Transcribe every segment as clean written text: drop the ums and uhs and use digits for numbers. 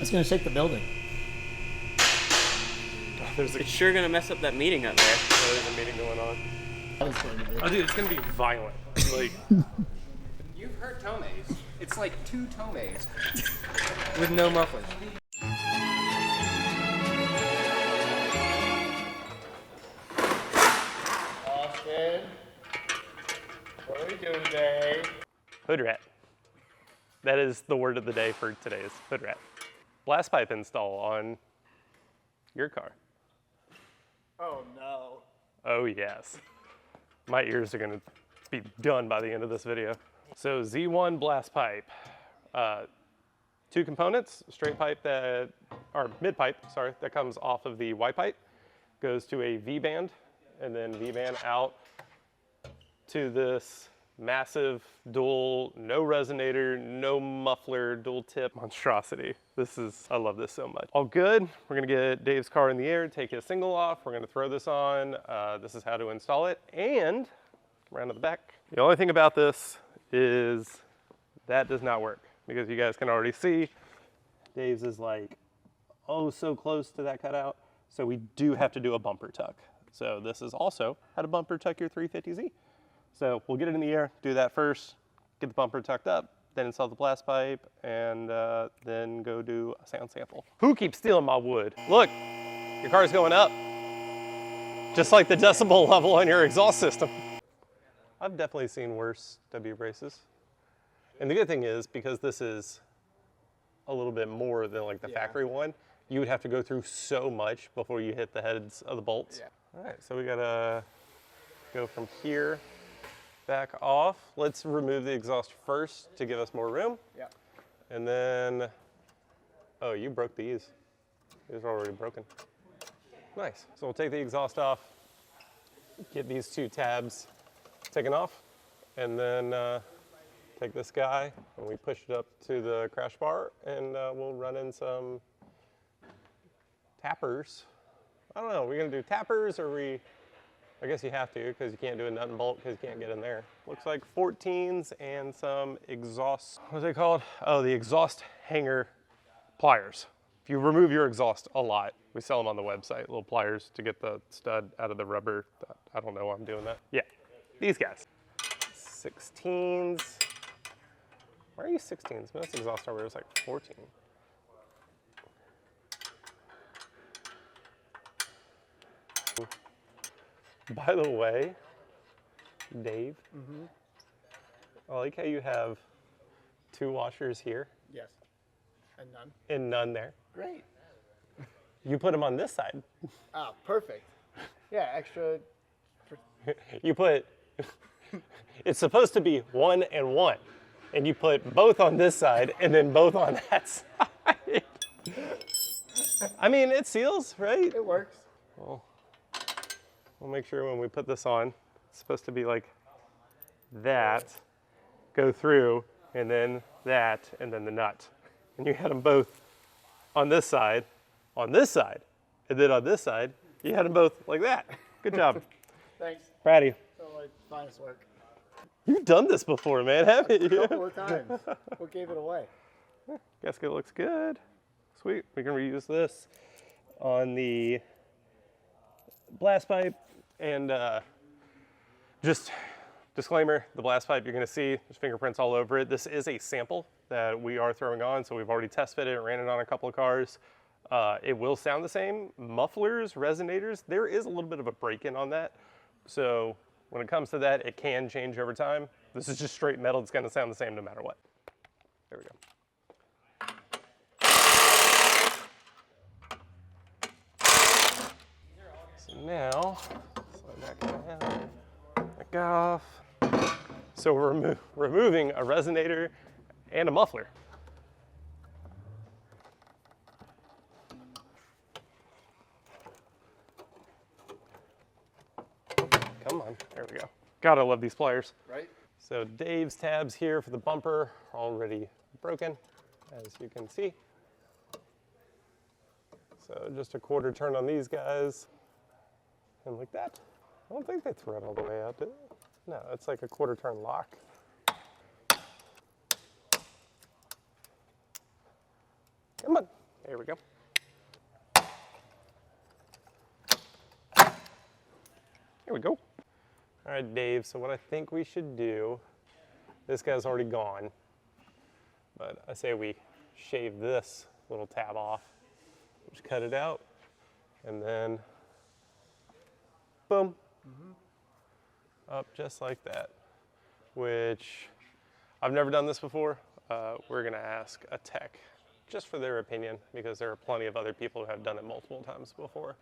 It's gonna shake the building. It's sure gonna mess up that meeting up there. There's a meeting going on. It's going to be. Oh, dude, it's gonna be violent. Like, You've heard tomes. It's like 2 tomes with no mufflers. Austin, what are we doing today? hoodrat. That is the word of the day for today is hoodrat. Blast pipe install on your car. Oh no. Oh yes. My ears are gonna be done by the end of this video. So Z1 blast pipe. 2 components, straight pipe that, or mid pipe, sorry, that comes off of the Y pipe, goes to a V-band, and then V-band out to this massive dual, no resonator, no muffler, dual tip monstrosity. I love this so much. All good, we're gonna get Dave's car in the air, take his single off, we're gonna throw this on, this is how to install it, and come around to the back. The only thing about this is that does not work, because you guys can already see Dave's is like, oh, so close to that cutout. So we do have to do a bumper tuck. So this is also how to bumper tuck your 350Z. So we'll get it in the air, do that first, get the bumper tucked up, then install the blast pipe, and then go do a sound sample. Who keeps stealing my wood? Look, your car's going up. Just like the decibel level on your exhaust system. I've definitely seen worse W braces. And the good thing is, because this is a little bit more than like the factory one, you would have to go through so much before you hit the heads of the bolts. Yeah. All right, so we gotta go from here back off. Let's remove the exhaust first to give us more room. Yeah. And then, oh, you broke these. These are already broken. Nice. So we'll take the exhaust off, get these 2 tabs taken off, and then take this guy and we push it up to the crash bar, and we'll run in some tappers. I don't know, we're gonna do tappers, or I guess you have to, because you can't do a nut and bolt because you can't get in there. Looks like 14s and some exhaust, what are they called? Oh, the exhaust hanger pliers. If you remove your exhaust a lot, we sell them on the website, little pliers to get the stud out of the rubber. I don't know why I'm doing that. Yeah, these guys. 16s. Why are you 16s? Most exhaust hardware is like 14. By the way, Dave, I like how you have 2 washers here Yes. And none. and none there. Great. You put them on this side. Oh, perfect. Yeah, extra. You put, it's supposed to be 1 and 1, and you put both on this side and then both on that side. I mean, it seals, right? It works. Well, we'll make sure when we put this on, it's supposed to be like that, go through, and then that, and then the nut. And you had them both on this side, and then on this side, you had them both like that. Good job. Thanks. Proud of you. So my finest work. You've done this before, man, haven't you? A couple of times. What gave it away? Gasket looks good. Sweet. We can reuse this on the blast pipe. And just disclaimer, the blast pipe you're gonna see, there's fingerprints all over it. This is a sample that we are throwing on, so we've already test fitted it, ran it on a couple of cars. It will sound the same. Mufflers, resonators, there is a little bit of a break-in on that. So when it comes to that, it can change over time. This is just straight metal. It's gonna sound the same no matter what. There we go. So now, back off. So we're removing a resonator and a muffler. Come on, there we go. Gotta love these pliers. Right? So Dave's tabs here for the bumper are already broken, as you can see. So just a quarter turn on these guys, and like that. I don't think they thread all the way out, do they? No, it's like a quarter turn lock. Come on, we go. Here we go. All right, Dave, so what I think we should do, this guy's already gone, but I say we shave this little tab off, just cut it out, and then boom, up just like that, which I've never done this before. We're gonna ask a tech just for their opinion because there are plenty of other people who have done it multiple times before.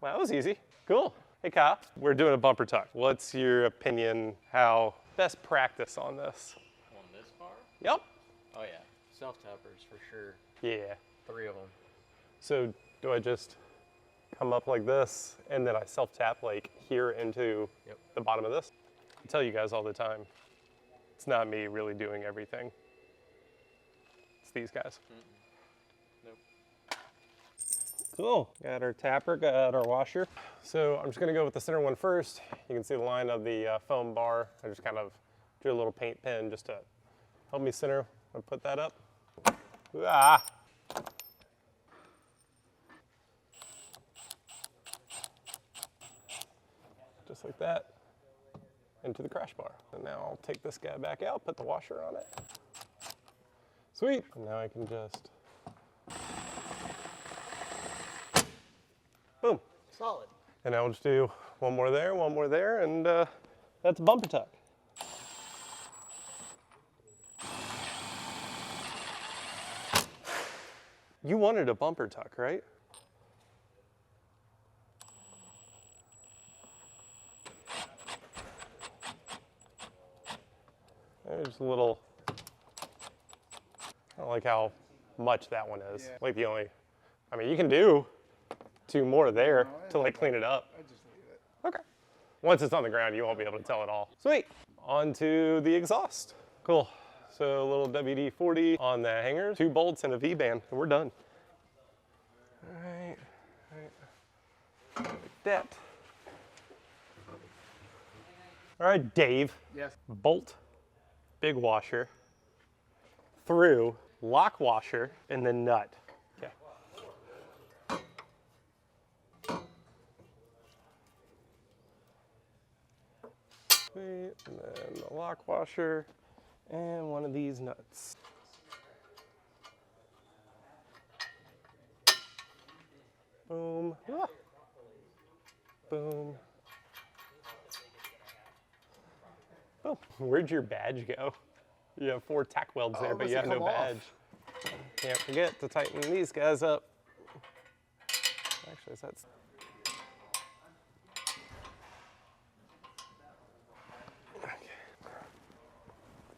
Wow, that was easy. Cool. Hey Kyle, we're doing a bumper tuck. What's your opinion, how best practice on this? On this car? Yep. Oh yeah, self-tappers for sure. Yeah. 3 of them. So do I just come up like this and then I self-tap like here into the bottom of this? I tell you guys all the time, it's not me really doing everything. It's these guys. Nope. Cool, got our tapper, got our washer. So I'm just gonna go with the center one first. You can see the line of the foam bar. I just kind of drew a little paint pen just to help me center and put that up. Ah! Just like that, into the crash bar. And now I'll take this guy back out, put the washer on it. Sweet, and now I can just boom. Solid. And I'll just do one more there, and that's a bumper tuck. You wanted a bumper tuck, right? There's a little, I don't like how much that one is. Yeah. Like the only, I mean, you can do 2 more there to like clean it up. I just leave it. Okay. Once it's on the ground, you won't be able to tell it all. Sweet. On to the exhaust. Cool. So a little WD-40 on the hanger, 2 bolts and a V-band, and we're done. All right. Like that. All right, Dave. Yes. Bolt, big washer, through, lock washer, and then nut. Okay. Sweet, and then the lock washer, and one of these nuts. Boom. Ah. Boom. Oh, where'd your badge go? You have 4 tack welds there, it but must you have have no come off. badge. Can't forget to tighten these guys up. Actually, that's...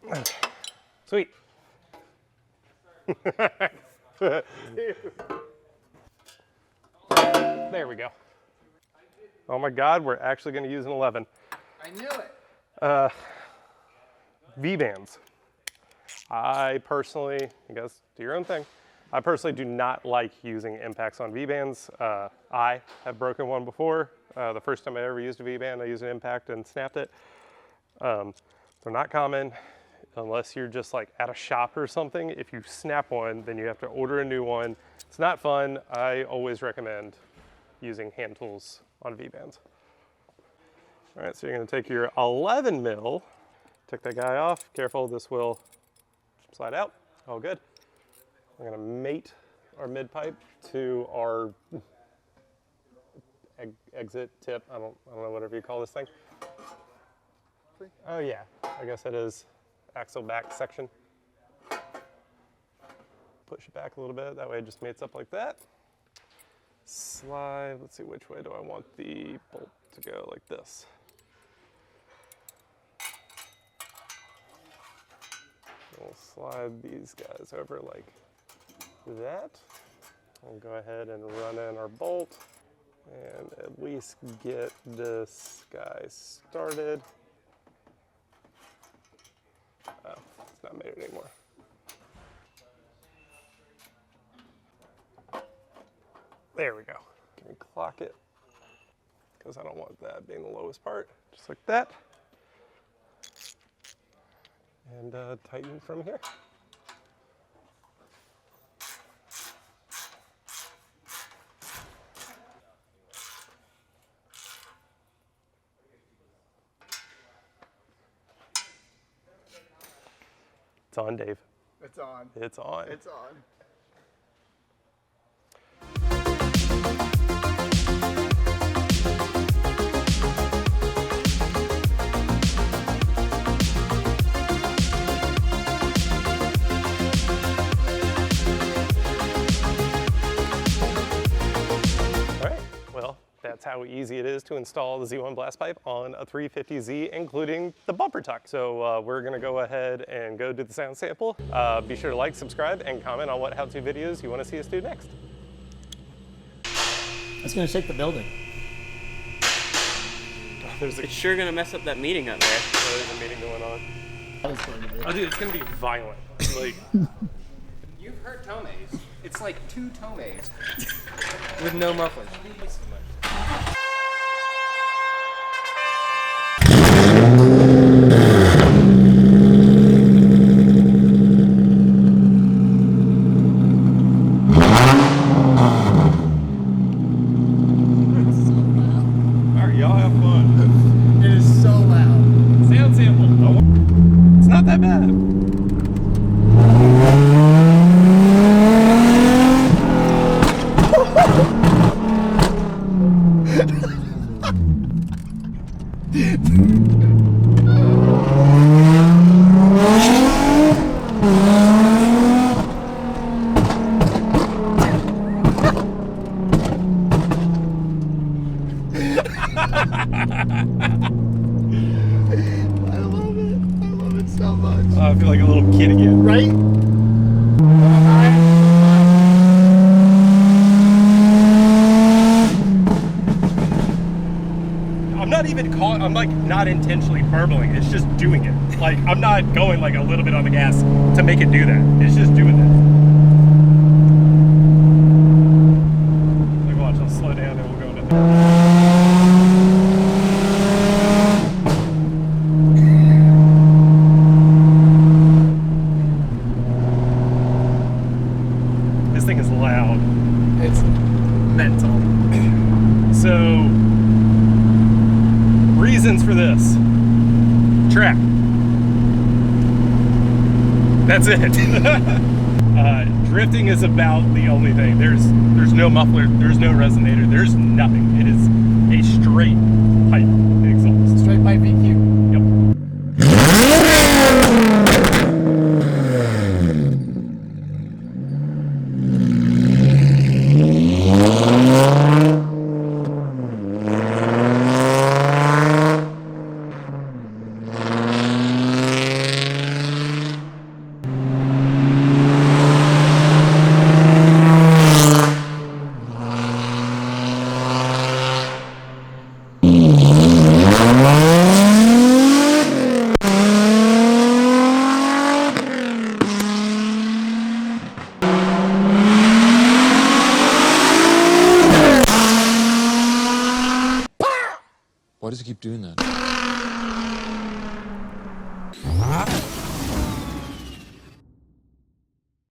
Okay. Sweet. There we go. Oh my God, we're actually going to use an 11. I knew it. V-bands. I personally, you guys do your own thing. I personally do not like using impacts on V-bands. I have broken one before. The first time I ever used a V-band, I used an impact and snapped it. They're not common unless you're just like at a shop or something. If you snap one, then you have to order a new one. It's not fun. I always recommend using hand tools on V-bands. All right, so you're gonna take your 11 mil, take that guy off. Careful, this will slide out. All good. We're gonna mate our mid pipe to our exit tip. I don't know, whatever you call this thing. Oh yeah, I guess it is axle back section. Push it back a little bit. That way it just mates up like that. Slide, let's see, which way do I want the bolt to go? Like this. We'll slide these guys over like that. We'll go ahead and run in our bolt and at least get this guy started. Oh, it's not made it anymore. There we go. Can we clock it? Because I don't want that being the lowest part. Just like that. And tighten from here. It's on, Dave. It's on. It's on. It's on. All right, well, that's how easy it is to install the Z1 blast pipe on a 350Z, including the bumper tuck. So we're gonna go ahead and go do the sound sample. Be sure to like, subscribe, and comment on what how-to videos you wanna see us do next. It's gonna shake the building. There's It's sure gonna mess up that meeting up there. there's a meeting going on. That was going to be. Oh, dude, it's gonna be violent. Like, You've heard tomes. It's like 2 tomes with no mufflers. all right, y'all have fun. It is so loud. Sound sample. Oh, it's not that bad. I love it. I love it so much. I feel like a little kid again. Right? I'm not even calling, I'm like not intentionally burbling, it's just doing it. Like, I'm not going like a little bit on the gas to make it do that. It's just doing that. Like, watch, I'll slow down and we'll go into This thing is loud. It's mental. So, reasons for this. Track. That's it. Drifting is about the only thing. There's no muffler, there's no resonator, there's nothing. It is a straight pipe exhaust. Straight pipe EQ. Yep. Why does he keep doing that?